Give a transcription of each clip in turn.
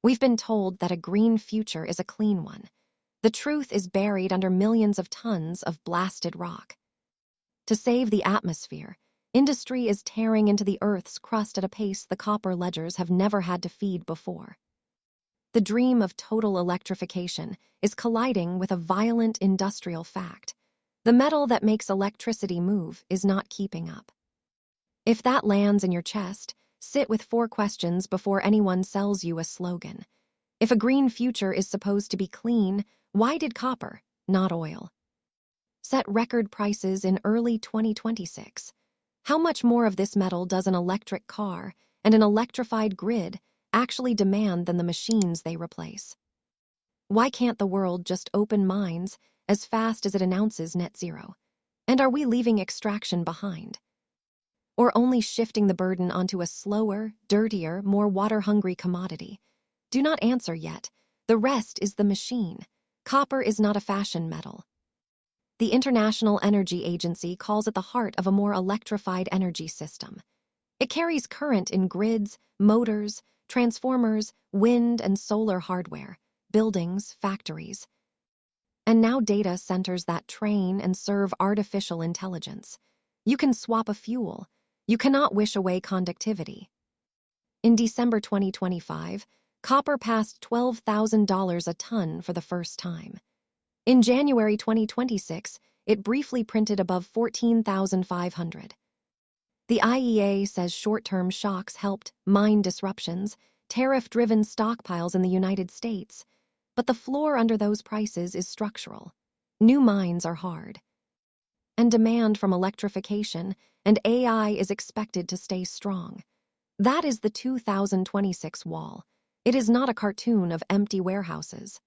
We've been told that a green future is a clean one. The truth is buried under millions of tons of blasted rock. To save the atmosphere, industry is tearing into the Earth's crust at a pace the copper ledgers have never had to feed before. The dream of total electrification is colliding with a violent industrial fact. The metal that makes electricity move is not keeping up. If that lands in your chest, sit with 4 questions before anyone sells you a slogan. If a green future is supposed to be clean, why did copper, not oil, set record prices in early 2026? How much more of this metal does an electric car and an electrified grid actually demand than the machines they replace? Why can't the world just open mines as fast as it announces net zero? And are we leaving extraction behind? Or only shifting the burden onto a slower, dirtier, more water-hungry commodity? Do not answer yet. The rest is the machine. Copper is not a fashion metal. The International Energy Agency calls it the heart of a more electrified energy system. It carries current in grids, motors, transformers, wind and solar hardware, buildings, factories. And now data centers that train and serve artificial intelligence. You can swap a fuel. You cannot wish away conductivity. In December 2025, copper passed $12,000 a ton for the first time. In January 2026, it briefly printed above 14,500. The IEA says short-term shocks helped mine disruptions, tariff-driven stockpiles in the United States, but the floor under those prices is structural. New mines are hard. And demand from electrification and AI is expected to stay strong. That is the 2026 wall. It is not a cartoon of empty warehouses.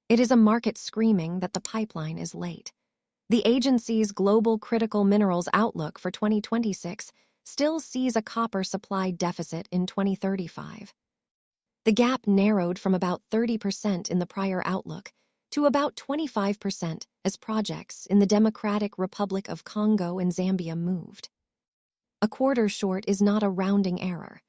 It is a market screaming that the pipeline is late. The agency's Global Critical Minerals Outlook for 2026 still sees a copper supply deficit in 2035. The gap narrowed from about 30% in the prior outlook to about 25% as projects in the Democratic Republic of Congo and Zambia moved. A quarter short is not a rounding error.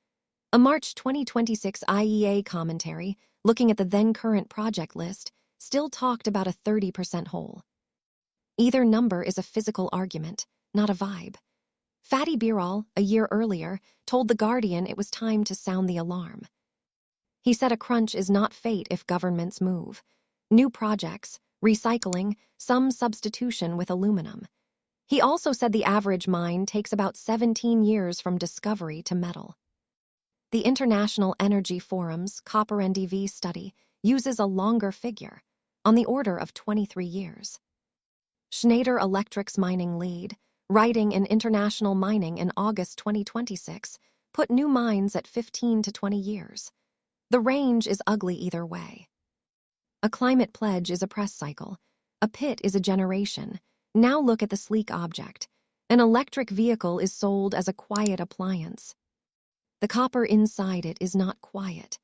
A March 2026 IEA commentary, looking at the then-current project list, still talked about a 30% hole. Either number is a physical argument, not a vibe. Fatih Birol, a year earlier, told The Guardian it was time to sound the alarm. He said a crunch is not fate if governments move. New projects, recycling, some substitution with aluminum. He also said the average mine takes about 17 years from discovery to metal. The International Energy Forum's Copper NDV study uses a longer figure, on the order of 23 years. Schneider Electric's mining lead, writing in International Mining in August 2026, put new mines at 15 to 20 years. The range is ugly either way. A climate pledge is a press cycle. A pit is a generation. Now look at the sleek object. An electric vehicle is sold as a quiet appliance. The copper inside it is not quiet.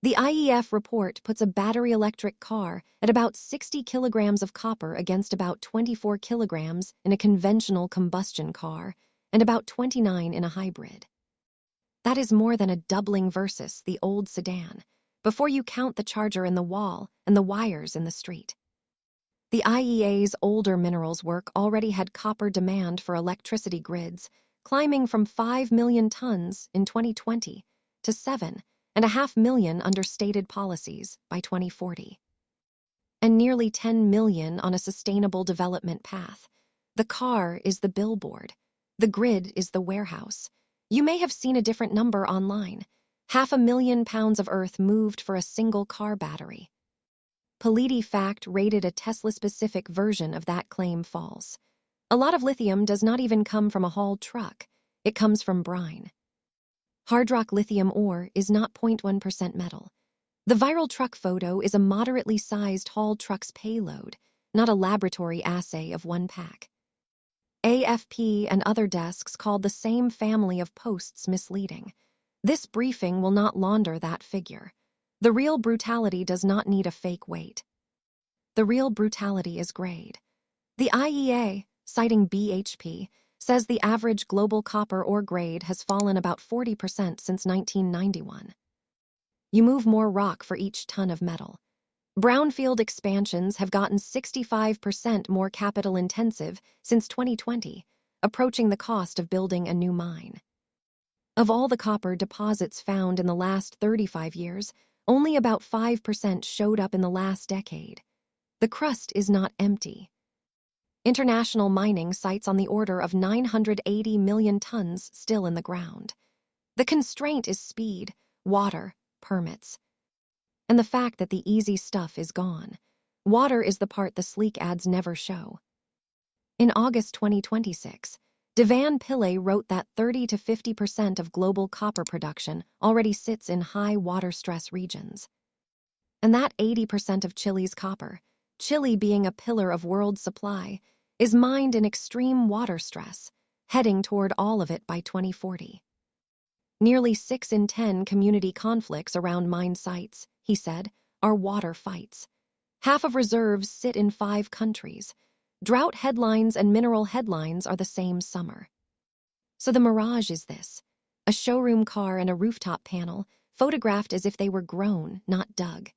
The IEF report puts a battery electric car at about 60 kilograms of copper against about 24 kilograms in a conventional combustion car and about 29 in a hybrid. That is more than a doubling versus the old sedan, before you count the charger in the wall and the wires in the street. The IEA's older minerals work already had copper demand for electricity grids climbing from 5 million tons in 2020 to 7.5 million under stated policies by 2040. And nearly 10 million on a sustainable development path. The car is the billboard. The grid is the warehouse. You may have seen a different number online. 500,000 pounds of earth moved for a single car battery. PolitiFact rated a Tesla-specific version of that claim false. A lot of lithium does not even come from a hauled truck. It comes from brine. Hard rock lithium ore is not 0.1% metal. The viral truck photo is a moderately sized hauled truck's payload, not a laboratory assay of one pack. AFP and other desks called the same family of posts misleading. This briefing will not launder that figure. The real brutality does not need a fake weight. The real brutality is grade. The IEA, citing BHP, says the average global copper ore grade has fallen about 40% since 1991. You move more rock for each ton of metal. Brownfield expansions have gotten 65% more capital intensive since 2020, approaching the cost of building a new mine. Of all the copper deposits found in the last 35 years, only about 5% showed up in the last decade. The crust is not empty. International mining cites on the order of 980 million tons still in the ground. The constraint is speed, water, permits, and the fact that the easy stuff is gone. Water is the part the sleek ads never show. In August 2026, Devan Pillay wrote that 30 to 50% of global copper production already sits in high water stress regions. And that 80% of Chile's copper, Chile being a pillar of world supply, is mined in extreme water stress, heading toward all of it by 2040. Nearly 6 in 10 community conflicts around mine sites, he said, are water fights. Half of reserves sit in 5 countries. Drought headlines and mineral headlines are the same summer. So the mirage is this: a showroom car and a rooftop panel, photographed as if they were grown, not dug.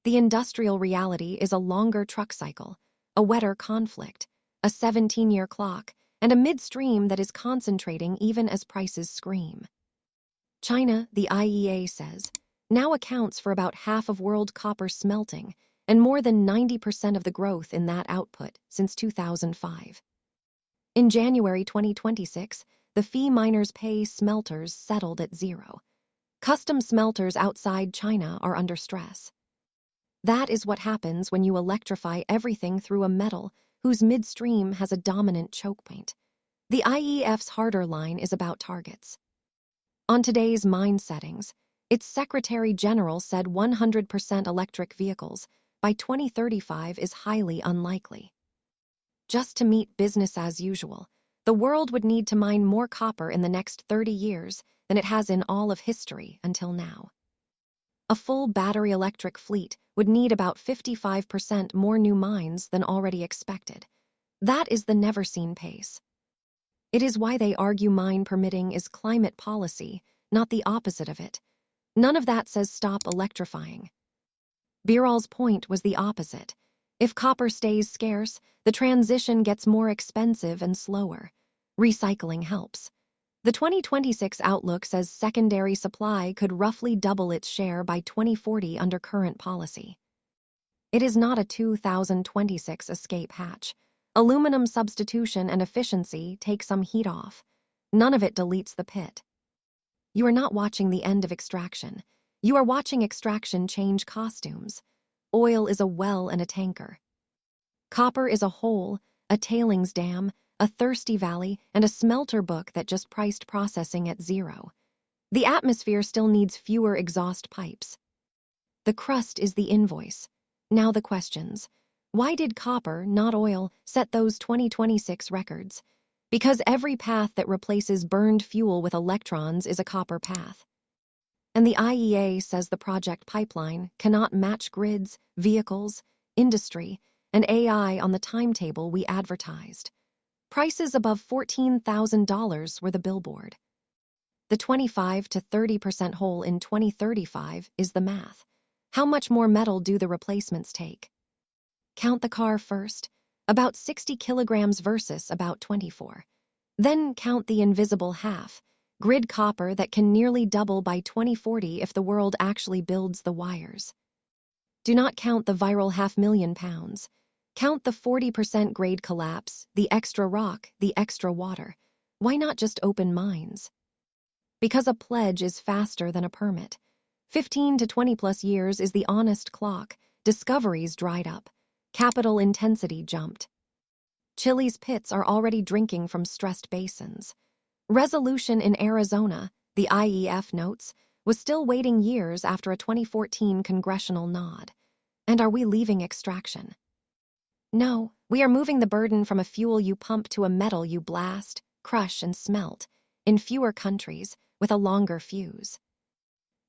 The industrial reality is a longer truck cycle, a wetter conflict, a 17-year clock, and a midstream that is concentrating even as prices scream. China, the IEA says, now accounts for about half of world copper smelting and more than 90% of the growth in that output since 2005. In January 2026, the fee miners pay smelters settled at zero. Custom smelters outside China are under stress. That is what happens when you electrify everything through a metal whose midstream has a dominant choke point. The IEF's harder line is about targets. On today's mine settings, its Secretary General said 100% electric vehicles by 2035 is highly unlikely. Just to meet business as usual, the world would need to mine more copper in the next 30 years than it has in all of history until now. A full battery electric fleet would need about 55% more new mines than already expected. That is the never-seen pace. It is why they argue mine permitting is climate policy, not the opposite of it. None of that says stop electrifying. Birol's point was the opposite. If copper stays scarce, the transition gets more expensive and slower. Recycling helps. The 2026 outlook says secondary supply could roughly double its share by 2040 under current policy. It is not a 2026 escape hatch. Aluminum substitution and efficiency take some heat off. None of it deletes the pit. You are not watching the end of extraction. You are watching extraction change costumes. Oil is a well and a tanker. Copper is a hole, a tailings dam, a thirsty valley, and a smelter book that just priced processing at zero. The atmosphere still needs fewer exhaust pipes. The crust is the invoice. Now the questions. Why did copper, not oil, set those 2026 records? Because every path that replaces burned fuel with electrons is a copper path. And the IEA says the project pipeline cannot match grids, vehicles, industry, and AI on the timetable we advertised. Prices above $14,000 were the billboard. The 25 to 30% hole in 2035 is the math. How much more metal do the replacements take? Count the car first, about 60 kilograms versus about 24. Then count the invisible half, grid copper that can nearly double by 2040 if the world actually builds the wires. Do not count the viral 500,000 pounds. Count the 40% grade collapse, the extra rock, the extra water. Why not just open mines? Because a pledge is faster than a permit. 15 to 20 plus years is the honest clock. Discoveries dried up. Capital intensity jumped. Chile's pits are already drinking from stressed basins. Resolution in Arizona, the IEF notes, was still waiting years after a 2014 congressional nod. And are we leaving extraction? No, we are moving the burden from a fuel you pump to a metal you blast, crush, and smelt, in fewer countries, with a longer fuse.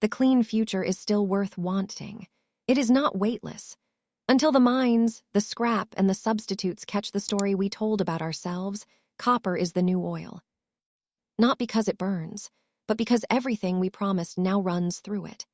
The clean future is still worth wanting. It is not weightless. Until the mines, the scrap, and the substitutes catch the story we told about ourselves, copper is the new oil. Not because it burns, but because everything we promised now runs through it.